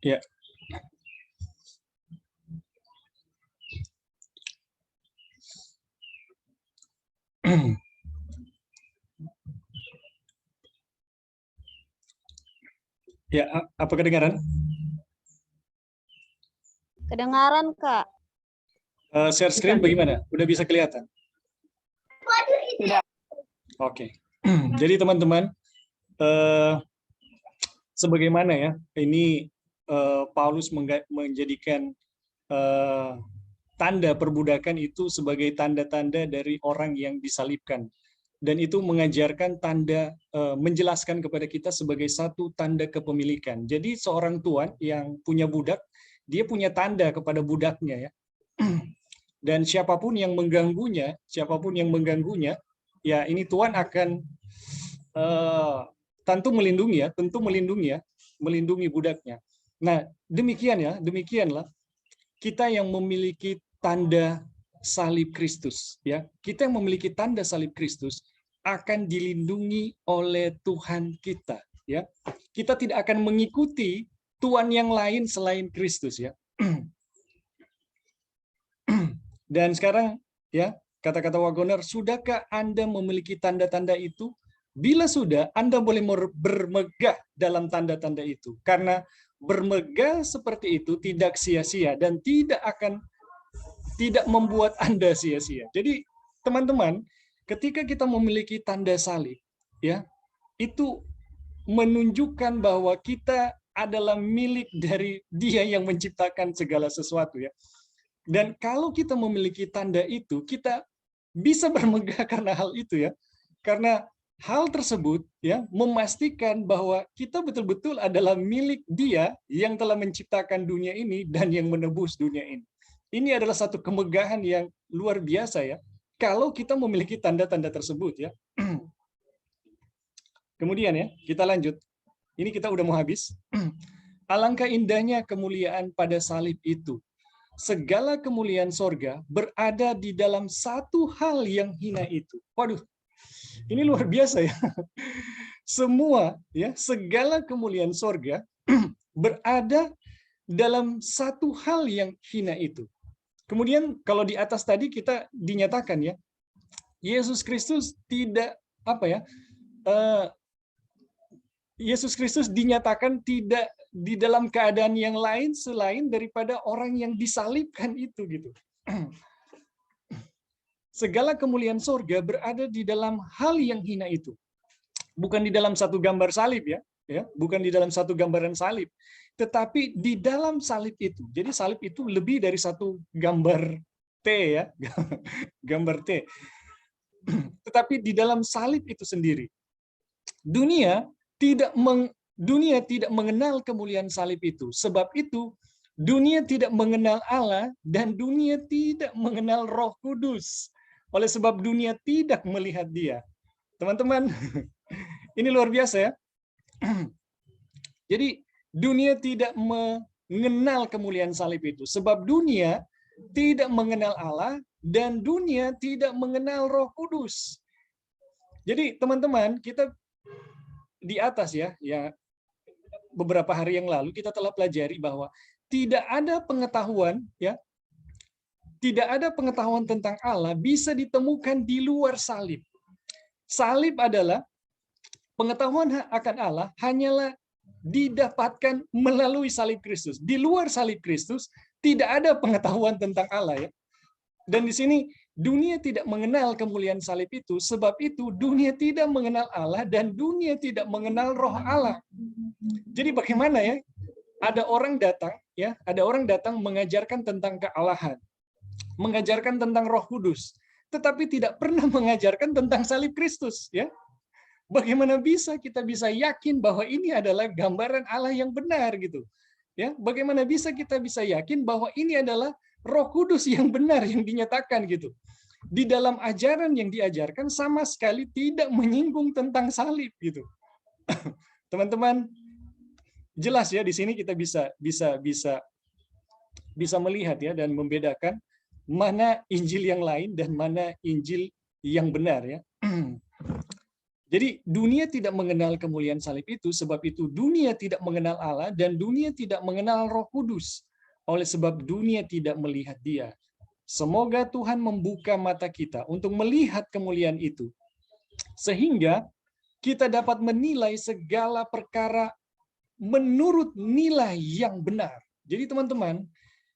Ya. Ya, apa kedengaran? Kedengaran, Kak. Share screen bagaimana? Udah bisa kelihatan? Tidak. Oke. Jadi teman-teman, sebagaimana ya, ini Paulus menjadikan tanda perbudakan itu sebagai tanda-tanda dari orang yang disalibkan. Dan itu mengajarkan tanda, menjelaskan kepada kita sebagai satu tanda kepemilikan. Jadi seorang tuan yang punya budak, dia punya tanda kepada budaknya ya. Dan siapapun yang mengganggunya, ya ini tuan akan tentu melindungi melindungi budaknya. Nah, demikianlah kita yang memiliki tanda salib Kristus ya. Kita yang memiliki tanda salib Kristus akan dilindungi oleh Tuhan kita ya. Kita tidak akan mengikuti tuan yang lain selain Kristus ya. Dan sekarang ya, kata-kata Wagoner, sudahkah Anda memiliki tanda-tanda itu? Bila sudah, Anda boleh bermegah dalam tanda-tanda itu. Karena bermegah seperti itu tidak sia-sia dan tidak membuat Anda sia-sia. Jadi, teman-teman, ketika kita memiliki tanda salib, ya, itu menunjukkan bahwa kita adalah milik dari Dia yang menciptakan segala sesuatu ya. Dan kalau kita memiliki tanda itu, kita bisa bermegah karena hal itu ya. Karena hal tersebut ya memastikan bahwa kita betul-betul adalah milik Dia yang telah menciptakan dunia ini dan yang menebus dunia ini. Ini adalah satu kemegahan yang luar biasa ya. Kalau kita memiliki tanda-tanda tersebut ya. Kemudian ya, kita lanjut. Ini kita udah mau habis. Alangkah indahnya kemuliaan pada salib itu. Segala kemuliaan sorga berada di dalam satu hal yang hina itu. Waduh, ini luar biasa ya. Semua ya, segala kemuliaan sorga berada dalam satu hal yang hina itu. Kemudian kalau di atas tadi kita dinyatakan ya, Yesus Kristus tidak Yesus Kristus dinyatakan tidak di dalam keadaan yang lain selain daripada orang yang disalibkan itu gitu. Segala kemuliaan sorga berada di dalam hal yang hina itu. Bukan di dalam satu gambar salib ya, bukan di dalam satu gambaran salib, tetapi di dalam salib itu. Jadi salib itu lebih dari satu gambar T ya, gambar T. Tetapi di dalam salib itu sendiri, dunia tidak mengenal kemuliaan salib itu. Sebab itu dunia tidak mengenal Allah dan dunia tidak mengenal Roh Kudus. Oleh sebab dunia tidak melihat Dia. Teman-teman, ini luar biasa ya. Jadi dunia tidak mengenal kemuliaan salib itu. Sebab dunia tidak mengenal Allah dan dunia tidak mengenal Roh Kudus. Jadi teman-teman, kita di atas ya beberapa hari yang lalu kita telah pelajari bahwa tidak ada pengetahuan ya, tidak ada pengetahuan tentang Allah bisa ditemukan di luar salib. Salib adalah pengetahuan akan Allah hanyalah didapatkan melalui salib Kristus. Di luar salib Kristus tidak ada pengetahuan tentang Allah ya. Dan di sini dunia tidak mengenal kemuliaan salib itu, sebab itu dunia tidak mengenal Allah dan dunia tidak mengenal Roh Allah. Jadi bagaimana ya? Ada orang datang mengajarkan tentang kealahan, mengajarkan tentang Roh Kudus, tetapi tidak pernah mengajarkan tentang salib Kristus ya. Bagaimana kita bisa yakin bahwa ini adalah gambaran Allah yang benar gitu. Ya, bagaimana kita bisa yakin bahwa ini adalah Roh Kudus yang benar yang dinyatakan gitu. Di dalam ajaran yang diajarkan sama sekali tidak menyinggung tentang salib gitu. Teman-teman, jelas ya di sini kita bisa melihat ya dan membedakan mana Injil yang lain dan mana Injil yang benar ya. Jadi dunia tidak mengenal kemuliaan salib itu, sebab itu dunia tidak mengenal Allah dan dunia tidak mengenal Roh Kudus. Oleh sebab dunia tidak melihat Dia. Semoga Tuhan membuka mata kita untuk melihat kemuliaan itu, sehingga kita dapat menilai segala perkara menurut nilai yang benar. Jadi teman-teman,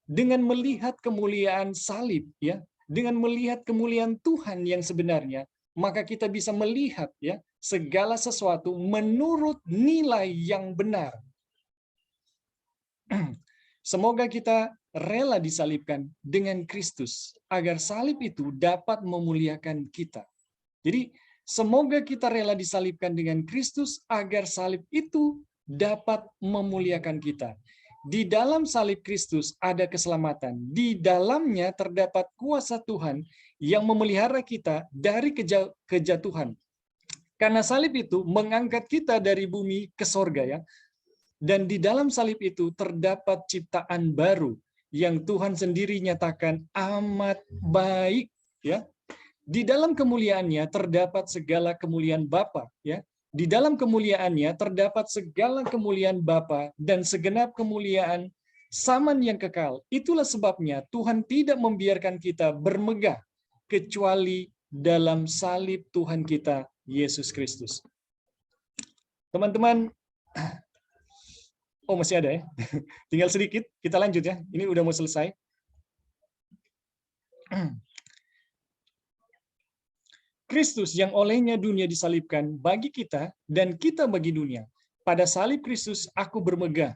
dengan melihat kemuliaan salib, ya, dengan melihat kemuliaan Tuhan yang sebenarnya, maka kita bisa melihat ya segala sesuatu menurut nilai yang benar. Semoga kita rela disalibkan dengan Kristus agar salib itu dapat memuliakan kita. Jadi semoga kita rela disalibkan dengan Kristus agar salib itu dapat memuliakan kita. Di dalam salib Kristus ada keselamatan. Di dalamnya terdapat kuasa Tuhan yang memelihara kita dari kejatuhan. Karena salib itu mengangkat kita dari bumi ke sorga ya. Dan di dalam salib itu terdapat ciptaan baru yang Tuhan sendiri nyatakan amat baik ya. Di dalam kemuliaannya terdapat segala kemuliaan Bapa ya. Di dalam kemuliaannya terdapat segala kemuliaan Bapa dan segenap kemuliaan zaman yang kekal. Itulah sebabnya Tuhan tidak membiarkan kita bermegah kecuali dalam salib Tuhan kita Yesus Kristus. Teman-teman, oh masih ada ya? Tinggal sedikit, kita lanjut ya. Ini udah mau selesai. Kristus yang olehnya dunia disalibkan bagi kita dan kita bagi dunia. Pada salib Kristus aku bermegah,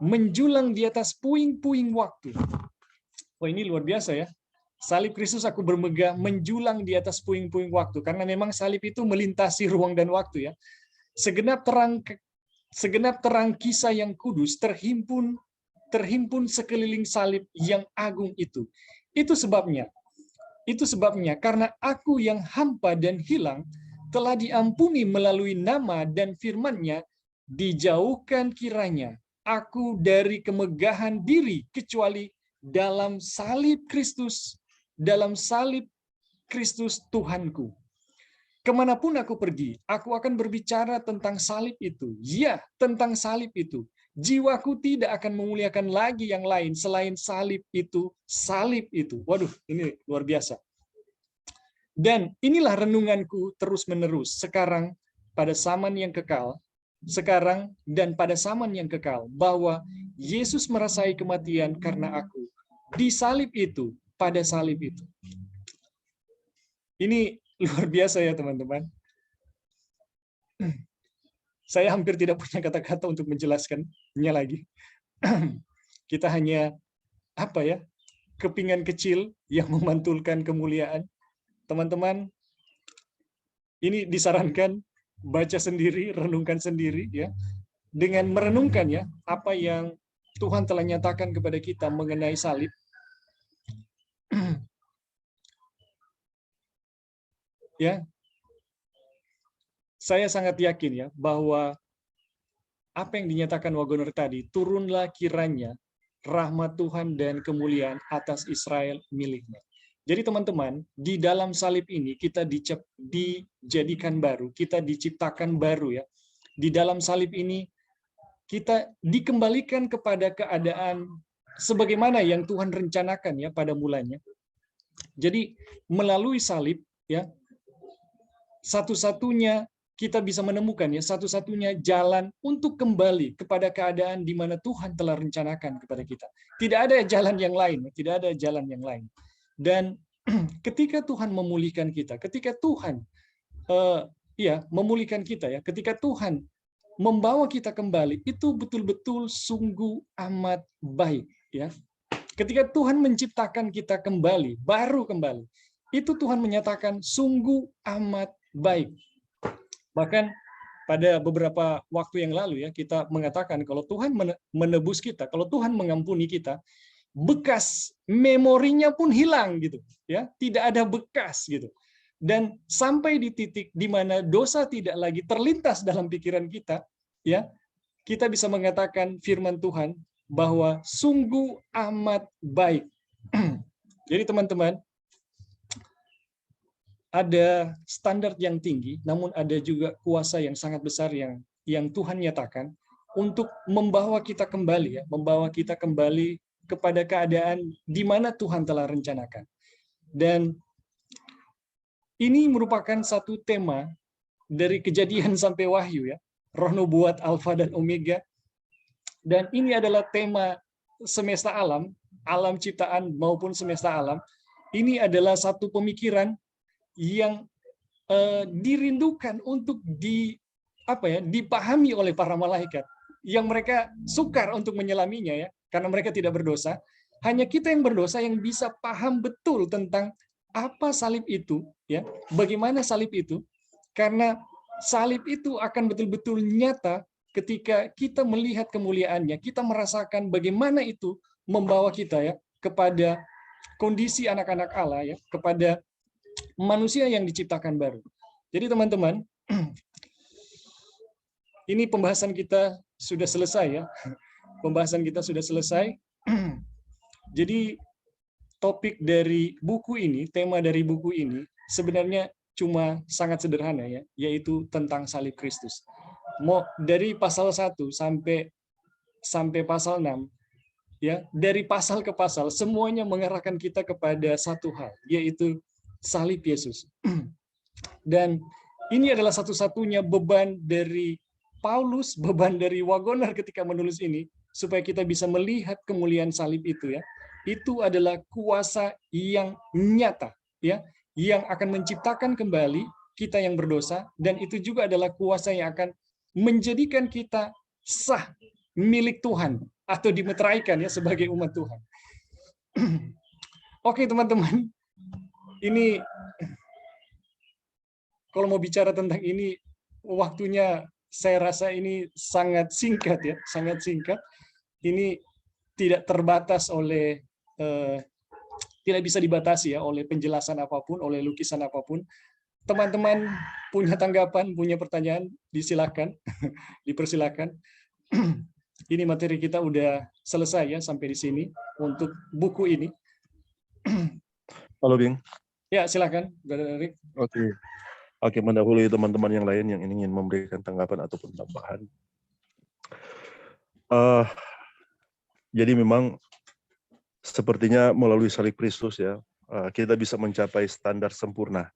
menjulang di atas puing-puing waktu. Wah ini luar biasa ya. Salib Kristus aku bermegah, menjulang di atas puing-puing waktu. Karena memang salib itu melintasi ruang dan waktu ya. Segenap terang kisah yang kudus terhimpun sekeliling salib yang agung itu. Itu sebabnya karena aku yang hampa dan hilang telah diampuni melalui nama dan firman-Nya, dijauhkan kiranya aku dari kemegahan diri kecuali dalam salib Kristus Tuhanku. Kemanapun aku pergi, aku akan berbicara tentang salib itu. Ya, tentang salib itu. Jiwaku tidak akan memuliakan lagi yang lain selain salib itu. Waduh, ini luar biasa. Dan inilah renunganku terus-menerus. Sekarang pada zaman yang kekal, bahwa Yesus merasai kematian karena aku. Di salib itu, pada salib itu. Ini luar biasa ya teman-teman. Saya hampir tidak punya kata-kata untuk menjelaskannya lagi. Kita hanya kepingan kecil yang memantulkan kemuliaan. Teman-teman, ini disarankan baca sendiri, renungkan sendiri ya. Dengan merenungkan ya apa yang Tuhan telah nyatakan kepada kita mengenai salib. Ya, saya sangat yakin ya bahwa apa yang dinyatakan Wagoner tadi, turunlah kiranya rahmat Tuhan dan kemuliaan atas Israel miliknya. Jadi teman-teman, di dalam salib ini kita dijadikan baru, kita diciptakan baru ya. Di dalam salib ini kita dikembalikan kepada keadaan sebagaimana yang Tuhan rencanakan ya pada mulanya. Jadi melalui salib ya, satu-satunya kita bisa menemukan ya satu-satunya jalan untuk kembali kepada keadaan di mana Tuhan telah rencanakan kepada kita. Tidak ada jalan yang lain, tidak ada jalan yang lain. Dan ketika Tuhan memulihkan kita, ketika Tuhan memulihkan kita ya, ketika Tuhan membawa kita kembali, itu betul-betul sungguh amat baik ya. Ketika Tuhan menciptakan kita kembali, baru kembali, itu Tuhan menyatakan sungguh amat baik. Bahkan pada beberapa waktu yang lalu ya kita mengatakan kalau Tuhan menebus kita, kalau Tuhan mengampuni kita, bekas memorinya pun hilang gitu ya, tidak ada bekas gitu. Dan sampai di titik di mana dosa tidak lagi terlintas dalam pikiran kita ya, kita bisa mengatakan firman Tuhan bahwa sungguh amat baik. Jadi teman-teman, ada standar yang tinggi, namun ada juga kuasa yang sangat besar yang Tuhan nyatakan untuk membawa kita kembali, ya, membawa kita kembali kepada keadaan di mana Tuhan telah rencanakan. Dan ini merupakan satu tema dari Kejadian sampai Wahyu, ya, Roh Nubuat, Alfa dan Omega. Dan ini adalah tema semesta alam, alam ciptaan maupun semesta alam. Ini adalah satu pemikiran yang dirindukan untuk dipahami oleh para malaikat, yang mereka sukar untuk menyelaminya, ya, karena mereka tidak berdosa. Hanya kita yang berdosa yang bisa paham betul tentang apa salib itu, ya, bagaimana salib itu, karena salib itu akan betul-betul nyata ketika kita melihat kemuliaannya, kita merasakan bagaimana itu membawa kita, ya, kepada kondisi anak-anak Allah, ya, kepada manusia yang diciptakan baru. Jadi teman-teman, ini pembahasan kita sudah selesai, ya. Pembahasan kita sudah selesai. Jadi topik dari buku ini, tema dari buku ini sebenarnya cuma sangat sederhana, ya, yaitu tentang salib Kristus. Mau dari pasal 1 sampai pasal 6, ya, dari pasal ke pasal semuanya mengarahkan kita kepada satu hal, yaitu salib Yesus. Dan ini adalah satu-satunya beban dari Paulus, beban dari Wagoner ketika menulis ini, supaya kita bisa melihat kemuliaan salib itu, ya. Itu adalah kuasa yang nyata, ya, yang akan menciptakan kembali kita yang berdosa, dan itu juga adalah kuasa yang akan menjadikan kita sah milik Tuhan atau dimeteraikan, ya, sebagai umat Tuhan. Oke, teman-teman. Ini kalau mau bicara tentang ini, waktunya saya rasa ini sangat singkat, ya, sangat singkat. Ini tidak terbatas oleh, tidak bisa dibatasi, ya, oleh penjelasan apapun, oleh lukisan apapun. Teman-teman punya tanggapan, punya pertanyaan, disilakan, dipersilakan. Ini materi kita udah selesai, ya, sampai di sini untuk buku ini. Halo, Bing. Ya, silakan, Brother Erik. Oke, mendahului teman-teman yang lain yang ingin memberikan tanggapan ataupun tambahan. Jadi memang sepertinya melalui salib Kristus, ya, kita bisa mencapai standar sempurna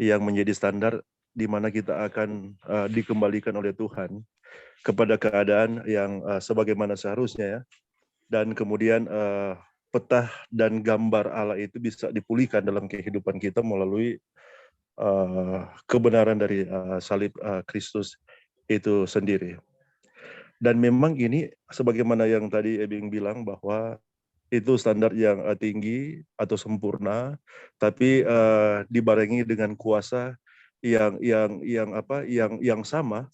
yang menjadi standar di mana kita akan dikembalikan oleh Tuhan kepada keadaan yang sebagaimana seharusnya, ya. Dan kemudian peta dan gambar Allah itu bisa dipulihkan dalam kehidupan kita melalui kebenaran dari salib Kristus itu sendiri. Dan memang ini sebagaimana yang tadi Ebing bilang bahwa itu standar yang tinggi atau sempurna, tapi dibarengi dengan kuasa yang sama,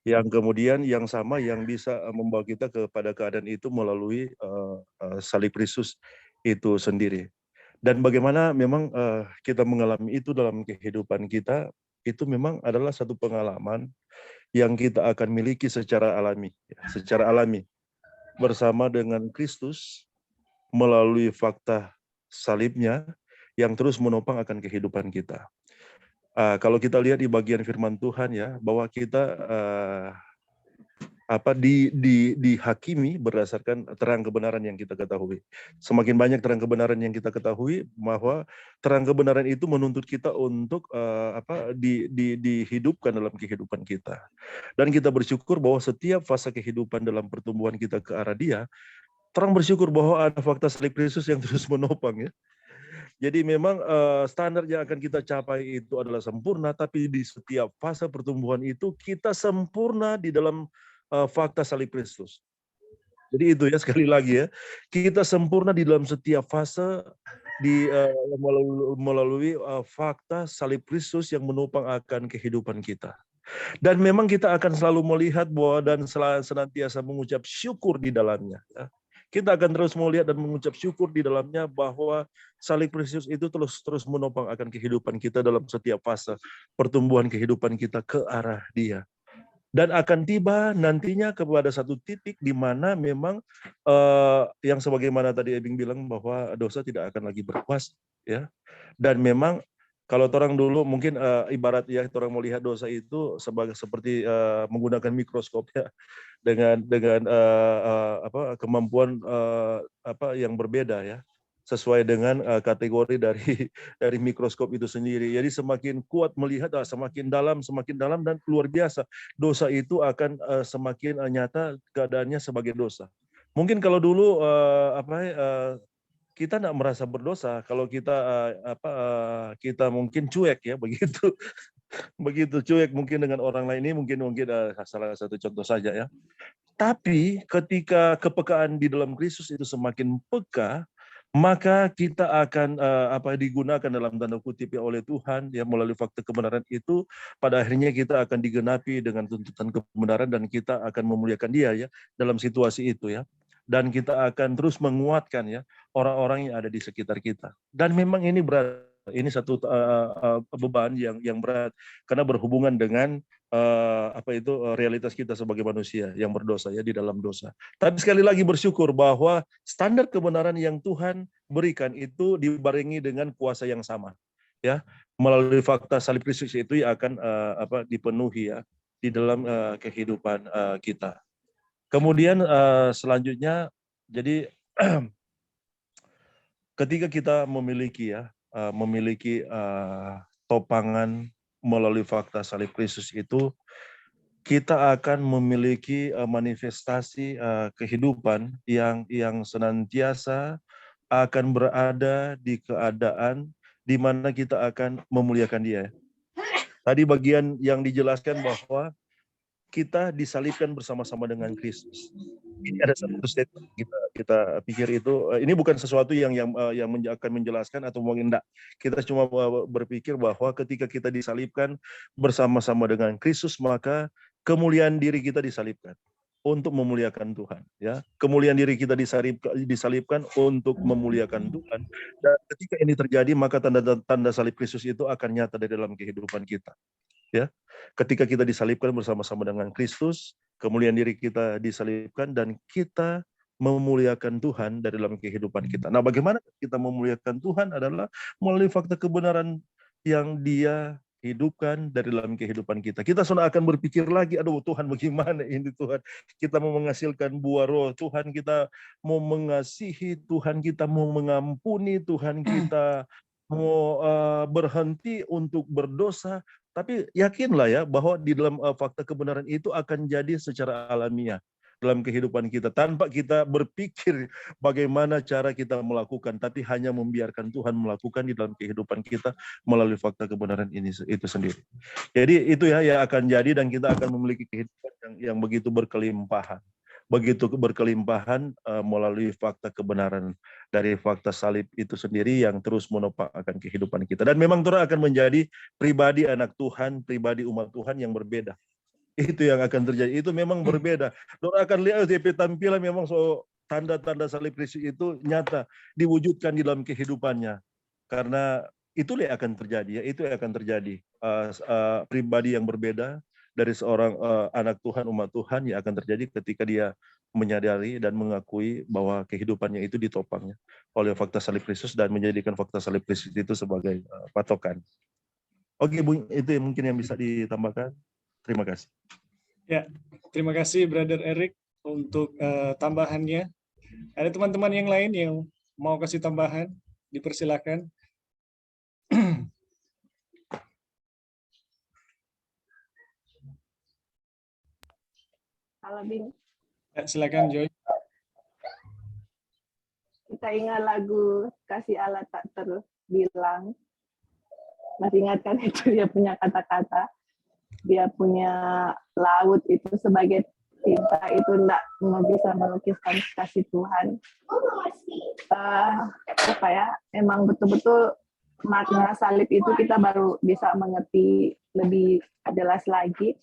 yang kemudian yang sama yang bisa membawa kita kepada keadaan itu melalui salib Kristus itu sendiri. Dan bagaimana memang kita mengalami itu dalam kehidupan kita, itu memang adalah satu pengalaman yang kita akan miliki secara alami, bersama dengan Kristus melalui fakta salibnya yang terus menopang akan kehidupan kita. Kalau kita lihat di bagian firman Tuhan, ya, bahwa kita dihakimi berdasarkan terang kebenaran yang kita ketahui. Semakin banyak terang kebenaran yang kita ketahui, bahwa terang kebenaran itu menuntut kita untuk dihidupkan dalam kehidupan kita. Dan kita bersyukur bahwa setiap fase kehidupan dalam pertumbuhan kita ke arah Dia, terang bersyukur bahwa ada fakta salib Kristus yang terus menopang, ya. Jadi memang standar yang akan kita capai itu adalah sempurna, tapi di setiap fase pertumbuhan itu kita sempurna di dalam fakta salib Kristus. Jadi itu, ya, sekali lagi, ya, kita sempurna di dalam setiap fase melalui fakta salib Kristus yang menopang akan kehidupan kita. Dan memang kita akan selalu melihat bahwa dan senantiasa mengucap syukur di dalamnya, ya. Kita akan terus melihat dan mengucap syukur di dalamnya bahwa salib Kristus itu terus menopang akan kehidupan kita dalam setiap fase pertumbuhan kehidupan kita ke arah Dia. Dan akan tiba nantinya kepada satu titik di mana memang yang sebagaimana tadi Ebing bilang bahwa dosa tidak akan lagi berkuasa, ya. Dan memang Kalau orang dulu mungkin ibarat ya orang melihat dosa itu seperti menggunakan mikroskop ya, dengan kemampuan yang berbeda ya, sesuai dengan kategori dari mikroskop itu sendiri. Jadi semakin kuat melihat, semakin dalam dan luar biasa dosa itu akan semakin nyata keadaannya sebagai dosa. Mungkin kalau dulu kita tidak merasa berdosa kalau kita kita mungkin cuek ya, begitu cuek mungkin dengan orang lain. Ini mungkin salah satu contoh saja ya. Tapi ketika kepekaan di dalam Kristus itu semakin peka, maka kita akan digunakan dalam tanda kutip ya oleh Tuhan ya, melalui fakta kebenaran itu, pada akhirnya kita akan digenapi dengan tuntutan kebenaran dan kita akan memuliakan Dia ya dalam situasi itu ya. Dan kita akan terus menguatkan ya orang-orang yang ada di sekitar kita. Dan memang ini berat, ini satu beban yang berat karena berhubungan dengan realitas kita sebagai manusia yang berdosa ya, di dalam dosa. Tapi sekali lagi bersyukur bahwa standar kebenaran yang Tuhan berikan itu dibarengi dengan kuasa yang sama ya, melalui fakta salib Kristus itu yang akan dipenuhi ya di dalam kehidupan kita. Kemudian selanjutnya, jadi ketika kita memiliki topangan melalui fakta salib Kristus itu, kita akan memiliki manifestasi kehidupan yang senantiasa akan berada di keadaan di mana kita akan memuliakan Dia. Tadi bagian yang dijelaskan bahwa kita disalibkan bersama-sama dengan Kristus. Ini ada satu statement kita pikir itu ini bukan sesuatu yang akan menjelaskan atau mungkin enggak. Kita cuma berpikir bahwa ketika kita disalibkan bersama-sama dengan Kristus, maka kemuliaan diri kita disalibkan untuk memuliakan Tuhan ya. Kemuliaan diri kita disalibkan untuk memuliakan Tuhan. Dan ketika ini terjadi, maka tanda salib Kristus itu akan nyata di dalam kehidupan kita. Ya, ketika kita disalibkan bersama-sama dengan Kristus, kemuliaan diri kita disalibkan dan kita memuliakan Tuhan dari dalam kehidupan kita. Nah, bagaimana kita memuliakan Tuhan adalah melalui fakta kebenaran yang Dia hidupkan dari dalam kehidupan kita. Kita sudah akan berpikir lagi, aduh Tuhan bagaimana ini Tuhan, kita mau menghasilkan buah roh, Tuhan kita mau mengasihi, Tuhan kita mau mengampuni, Tuhan kita mau berhenti untuk berdosa. Tapi yakinlah ya bahwa di dalam fakta kebenaran itu akan jadi secara alamiah dalam kehidupan kita, tanpa kita berpikir bagaimana cara kita melakukan, tapi hanya membiarkan Tuhan melakukan di dalam kehidupan kita melalui fakta kebenaran itu sendiri. Jadi itu ya yang akan jadi, dan kita akan memiliki kehidupan yang begitu berkelimpahan. Begitu berkelimpahan melalui fakta kebenaran dari fakta salib itu sendiri yang terus menopang akan kehidupan kita. Dan memang Tuhan akan menjadi pribadi anak Tuhan, pribadi umat Tuhan yang berbeda. Itu yang akan terjadi. Itu memang berbeda. Tuhan akan lihat DP tampilan memang tanda-tanda salib Kristus itu nyata diwujudkan di dalam kehidupannya. Karena itulah yang akan terjadi ya, itu yang akan terjadi. Pribadi yang berbeda dari seorang anak Tuhan, umat Tuhan, yang akan terjadi ketika dia menyadari dan mengakui bahwa kehidupannya itu ditopangnya oleh fakta salib Kristus dan menjadikan fakta salib Kristus itu sebagai patokan. Oke, Bung, itu mungkin yang bisa ditambahkan. Terima kasih. Ya, terima kasih Brother Eric untuk tambahannya. Ada teman-teman yang lain yang mau kasih tambahan? Dipersilakan. Halo, Bing. Ya, silakan Joy. Kita ingat lagu Kasih Allah Tak Terbilang. Masih ingat kan itu dia punya kata-kata. Dia punya laut itu sebagai tinta itu enggak bisa melukiskan kasih Tuhan. Emang betul-betul makna salib itu kita baru bisa mengerti lebih jelas lagi.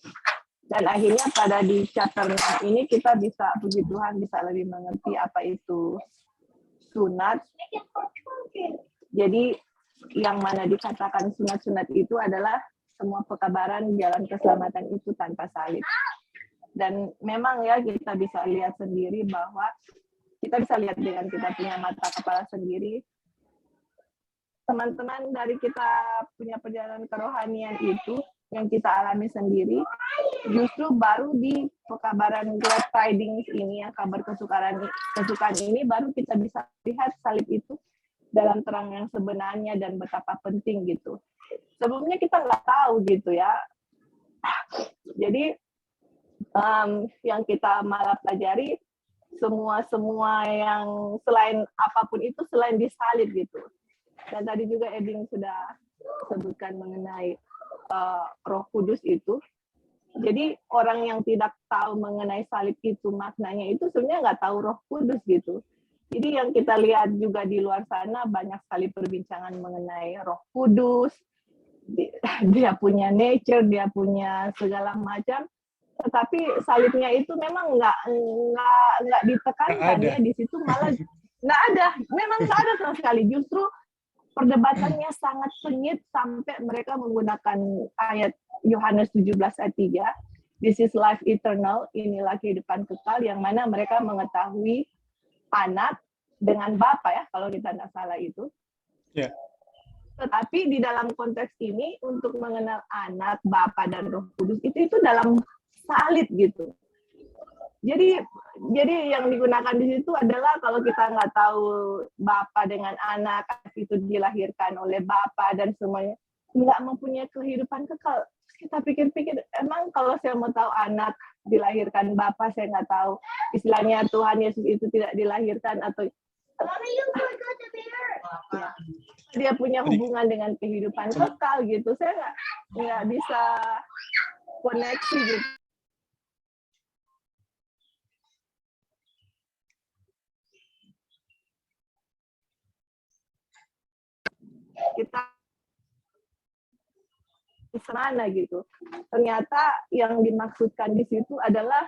Dan akhirnya pada di chapter 6 ini kita bisa, puji Tuhan, bisa lebih mengerti apa itu sunat. Jadi yang mana dikatakan sunat-sunat itu adalah semua pekabaran jalan keselamatan itu tanpa salib. Dan memang ya kita bisa lihat sendiri bahwa kita bisa lihat dengan kita punya mata kepala sendiri teman-teman dari kita punya perjalanan kerohanian itu yang kita alami sendiri, justru baru di pekabaran Glad Tidings ini, yang kabar kesukaan ini, baru kita bisa lihat salib itu dalam terang yang sebenarnya dan betapa penting gitu. Sebelumnya kita nggak tahu gitu ya. Jadi yang kita malah pelajari semua yang selain apapun itu selain disalib gitu. Dan tadi juga Eding sudah sebutkan mengenai Roh Kudus itu. Jadi orang yang tidak tahu mengenai salib itu maknanya itu sebenarnya nggak tahu Roh Kudus gitu. Jadi yang kita lihat juga di luar sana banyak sekali perbincangan mengenai Roh Kudus. Dia punya nature, dia punya segala macam. Tetapi salibnya itu memang nggak ditekankan ya, di situ malah nggak ada, memang nggak ada sama sekali. Justru perdebatannya sangat sengit sampai mereka menggunakan ayat Yohanes 17 ayat 3, this is life eternal, inilah kehidupan kekal, yang mana mereka mengetahui anak dengan Bapa ya, kalau kita tidak salah itu. Yeah. Tetapi di dalam konteks ini untuk mengenal anak, Bapa dan Roh Kudus itu dalam salib gitu. Jadi yang digunakan di situ adalah kalau kita nggak tahu Bapa dengan anak itu dilahirkan oleh Bapa dan semuanya nggak mempunyai kehidupan kekal. Kita pikir-pikir, emang kalau saya mau tahu anak dilahirkan Bapa, saya nggak tahu istilahnya Tuhan Yesus itu tidak dilahirkan atau dia punya hubungan dengan kehidupan kekal gitu. Saya nggak bisa koneksi gitu. Kita di sana gitu. Ternyata yang dimaksudkan di situ adalah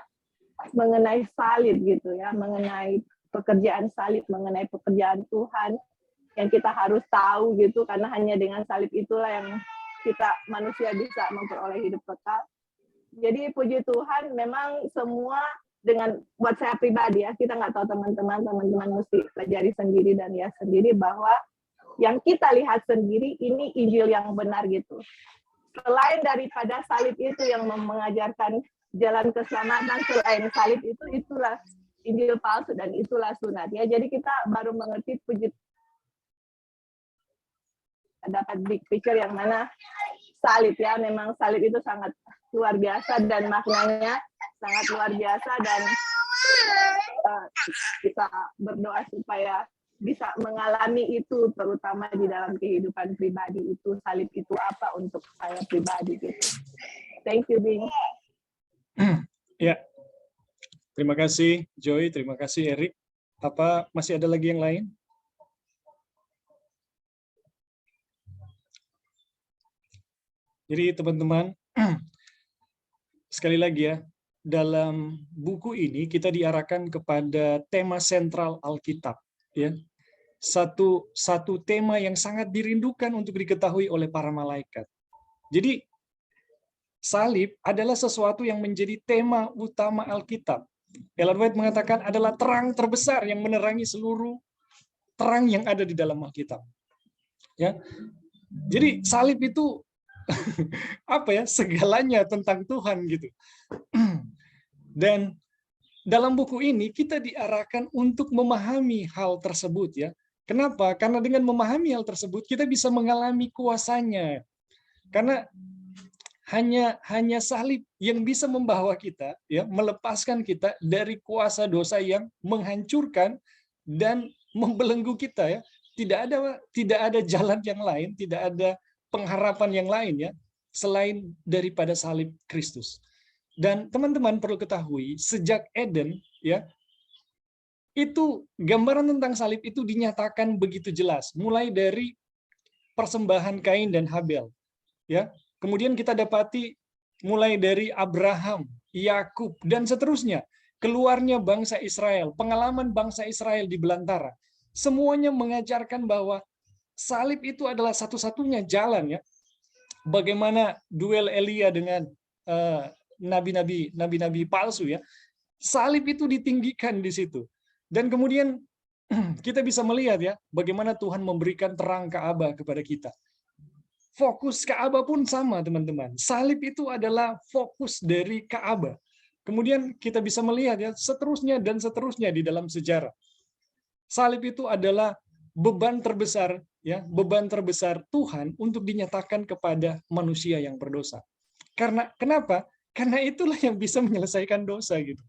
mengenai salib gitu ya, mengenai pekerjaan salib, mengenai pekerjaan Tuhan yang kita harus tahu gitu, karena hanya dengan salib itulah yang kita manusia bisa memperoleh hidup kekal. Jadi puji Tuhan, memang semua dengan buat saya pribadi ya, kita nggak tahu teman-teman mesti pelajari sendiri dan lihat sendiri bahwa yang kita lihat sendiri ini Injil yang benar gitu. Selain daripada salib itu yang mengajarkan jalan keselamatan, selain salib itu, itulah Injil palsu dan itulah sunat ya. Jadi kita baru mengerti puji dapat big picture yang mana salib ya, memang salib itu sangat luar biasa dan maknanya sangat luar biasa, dan kita berdoa supaya bisa mengalami itu, terutama di dalam kehidupan pribadi itu, salib itu apa untuk saya pribadi gitu. Thank you, Bing. Ya, terima kasih Joy, terima kasih Erik. Apa masih ada lagi yang lain? Jadi teman-teman, sekali lagi ya, dalam buku ini kita diarahkan kepada tema sentral Alkitab. Ya, satu tema yang sangat dirindukan untuk diketahui oleh para malaikat. Jadi salib adalah sesuatu yang menjadi tema utama Alkitab. Ellen White mengatakan adalah terang terbesar yang menerangi seluruh terang yang ada di dalam Alkitab. Ya, jadi salib itu apa ya, segalanya tentang Tuhan gitu. Dan dalam buku ini kita diarahkan untuk memahami hal tersebut ya. Kenapa? Karena dengan memahami hal tersebut kita bisa mengalami kuasanya. Karena hanya salib yang bisa membawa kita ya, melepaskan kita dari kuasa dosa yang menghancurkan dan membelenggu kita ya. Tidak ada jalan yang lain, tidak ada pengharapan yang lain ya selain daripada salib Kristus. Dan teman-teman perlu ketahui, sejak Eden ya, itu gambaran tentang salib itu dinyatakan begitu jelas, mulai dari persembahan Kain dan Habel ya. Kemudian kita dapati mulai dari Abraham, Yakub dan seterusnya, keluarnya bangsa Israel, pengalaman bangsa Israel di belantara. Semuanya mengajarkan bahwa salib itu adalah satu-satunya jalan ya. Bagaimana duel Elia dengan nabi-nabi palsu ya. Salib itu ditinggikan di situ. Dan kemudian kita bisa melihat ya, bagaimana Tuhan memberikan terang Ka'bah kepada kita. Fokus Ka'bah pun sama, teman-teman. Salib itu adalah fokus dari Ka'bah. Kemudian kita bisa melihat ya, seterusnya dan seterusnya di dalam sejarah. Salib itu adalah beban terbesar ya, beban terbesar Tuhan untuk dinyatakan kepada manusia yang berdosa. Karena kenapa? Karena itulah yang bisa menyelesaikan dosa gitu.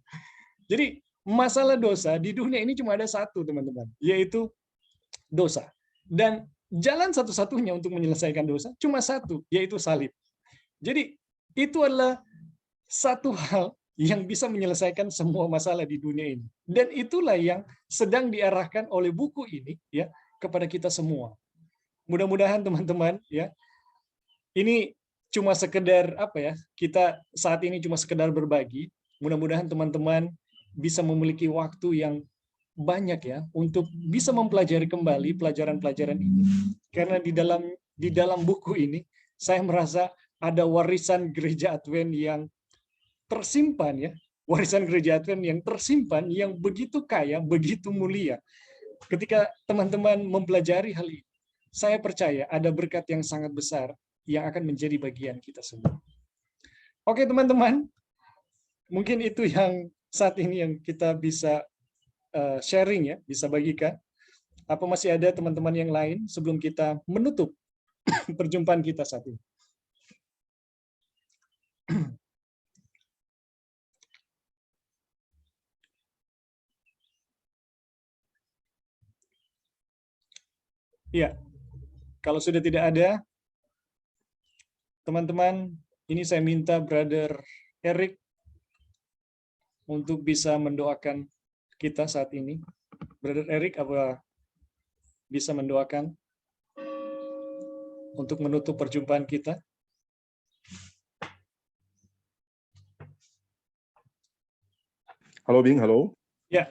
Jadi masalah dosa di dunia ini cuma ada satu, teman-teman, yaitu dosa. Dan jalan satu-satunya untuk menyelesaikan dosa cuma satu, yaitu salib. Jadi itu adalah satu hal yang bisa menyelesaikan semua masalah di dunia ini. Dan itulah yang sedang diarahkan oleh buku ini ya kepada kita semua. Mudah-mudahan teman-teman ya, ini cuma sekedar apa ya? Kita saat ini cuma sekedar berbagi. Mudah-mudahan teman-teman bisa memiliki waktu yang banyak ya untuk bisa mempelajari kembali pelajaran-pelajaran ini. Karena di dalam buku ini saya merasa ada warisan gereja Advent yang tersimpan ya, warisan gereja Advent yang tersimpan, yang begitu kaya, begitu mulia. Ketika teman-teman mempelajari hal ini, saya percaya ada berkat yang sangat besar yang akan menjadi bagian kita semua. Oke teman-teman, mungkin itu yang saat ini yang kita bisa sharing ya, bisa bagikan. Apa masih ada teman-teman yang lain sebelum kita menutup perjumpaan kita saat ini? Iya, kalau sudah tidak ada, teman-teman, ini saya minta Brother Eric untuk bisa mendoakan kita saat ini. Brother Eric, apa bisa mendoakan untuk menutup perjumpaan kita? Halo Bing, halo. Ya.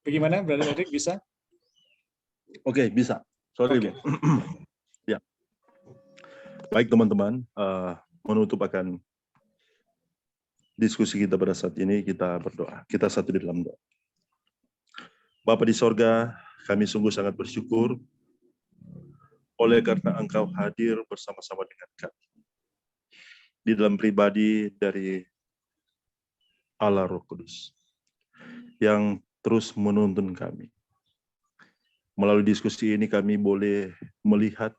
Bagaimana, Brother Eric, bisa? Oke, bisa. Sorry, Bing. Ya. Baik teman-teman, menutup akan diskusi kita pada saat ini, kita berdoa. Kita satu di dalam doa. Bapa di sorga, kami sungguh sangat bersyukur oleh karena Engkau hadir bersama-sama dengan kami di dalam pribadi dari Allah Roh Kudus yang terus menuntun kami. Melalui diskusi ini kami boleh melihat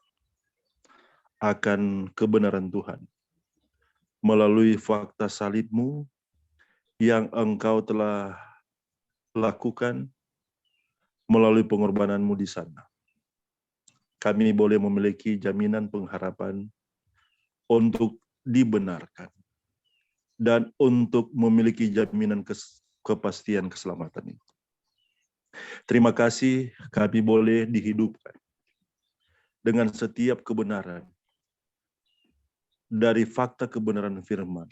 akan kebenaran Tuhan melalui fakta salib-Mu yang Engkau telah lakukan melalui pengorbanan-Mu di sana. Kami boleh memiliki jaminan pengharapan untuk dibenarkan dan untuk memiliki jaminan kepastian keselamatan itu. Terima kasih kami boleh dihidupkan dengan setiap kebenaran dari fakta kebenaran firman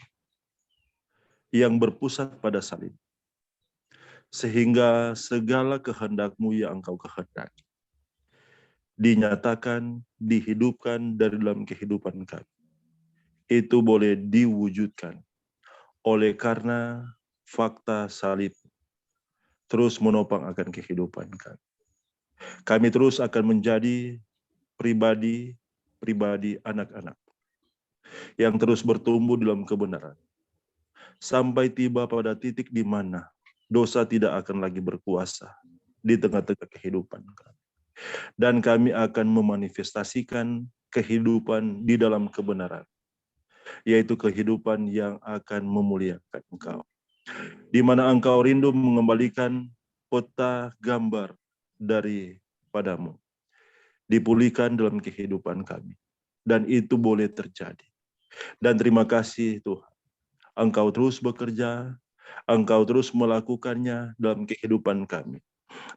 yang berpusat pada salib. Sehingga segala kehendak-Mu yang Engkau kehendaki dinyatakan, dihidupkan dari dalam kehidupan kami. Itu boleh diwujudkan oleh karena fakta salib terus menopang akan kehidupan kami. Kami terus akan menjadi pribadi anak-anak yang terus bertumbuh dalam kebenaran. Sampai tiba pada titik di mana dosa tidak akan lagi berkuasa di tengah-tengah kehidupan kami. Dan kami akan memanifestasikan kehidupan di dalam kebenaran, yaitu kehidupan yang akan memuliakan Engkau. Di mana Engkau rindu mengembalikan peta gambar daripadamu, dipulihkan dalam kehidupan kami. Dan itu boleh terjadi. Dan terima kasih Tuhan, Engkau terus bekerja, Engkau terus melakukannya dalam kehidupan kami.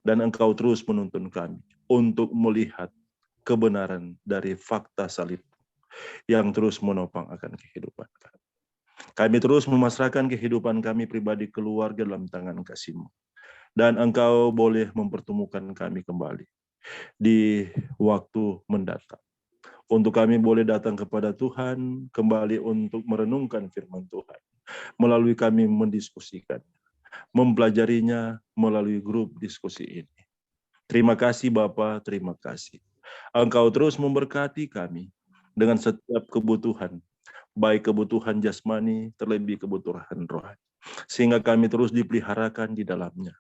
Dan Engkau terus menuntun kami untuk melihat kebenaran dari fakta salib yang terus menopang akan kehidupan kami. Kami terus memasrahkan kehidupan kami pribadi keluarga dalam tangan kasih-Mu. Dan Engkau boleh mempertemukan kami kembali di waktu mendatang. Untuk kami boleh datang kepada Tuhan kembali untuk merenungkan firman Tuhan. Melalui kami mendiskusikan. mempelajarinya melalui grup diskusi ini. Terima kasih Bapa, terima kasih. Engkau terus memberkati kami dengan setiap kebutuhan, baik kebutuhan jasmani, terlebih kebutuhan rohani. Sehingga kami terus dipeliharakan di dalamnya.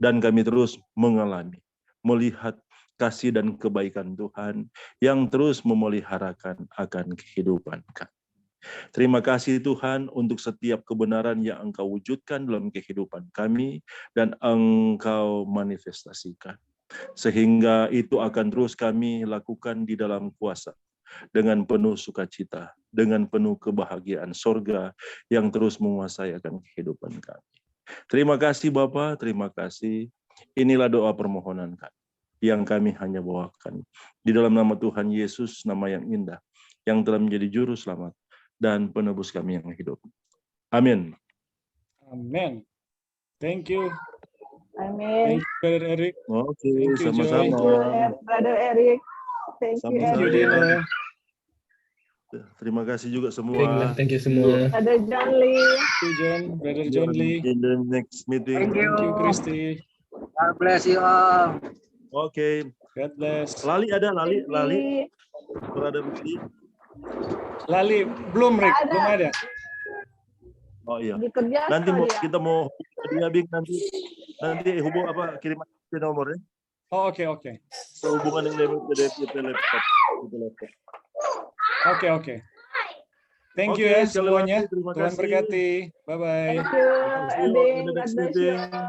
Dan kami terus mengalami, melihat kasih dan kebaikan Tuhan yang terus memeliharakan akan kehidupan kami. Terima kasih Tuhan untuk setiap kebenaran yang Engkau wujudkan dalam kehidupan kami dan Engkau manifestasikan. Sehingga itu akan terus kami lakukan di dalam kuasa dengan penuh sukacita, dengan penuh kebahagiaan sorga yang terus menguasai akan kehidupan kami. Terima kasih Bapa, terima kasih. Inilah doa permohonan kami yang kami hanya bawakan di dalam nama Tuhan Yesus, nama yang indah, yang telah menjadi juru selamat dan penebus kami yang hidup. Amin. Amin. Thank you. Amin. Thank you, Brother Eric. Oke, Thank you, sama-sama. Thank you, Brother Eric. Thank you, Thank you, Sama-sama. Dina. Terima kasih juga semua. Baiklah, thank you semua. Brother John Lee. Thank you, John. Brother John Lee. In the next meeting. Thank you. Thank you, Christy. God bless you all. Oke. God bless. Lali ada, Lali. Lali. Brother Lali. Lali, belum, Rick. Ada. Belum ada. Oh iya. Dikerja Nanti dia. kita mau dia Bing, nanti hubung kirim aja nomornya. Oh, oke. Sehubungan dengan laptop. Oke. Thank you Oke, ya sekali lagi semuanya. terima Tuhan kasih. berkati. Bye-bye. Thank you, See you Eding. in the God next bless you. meeting.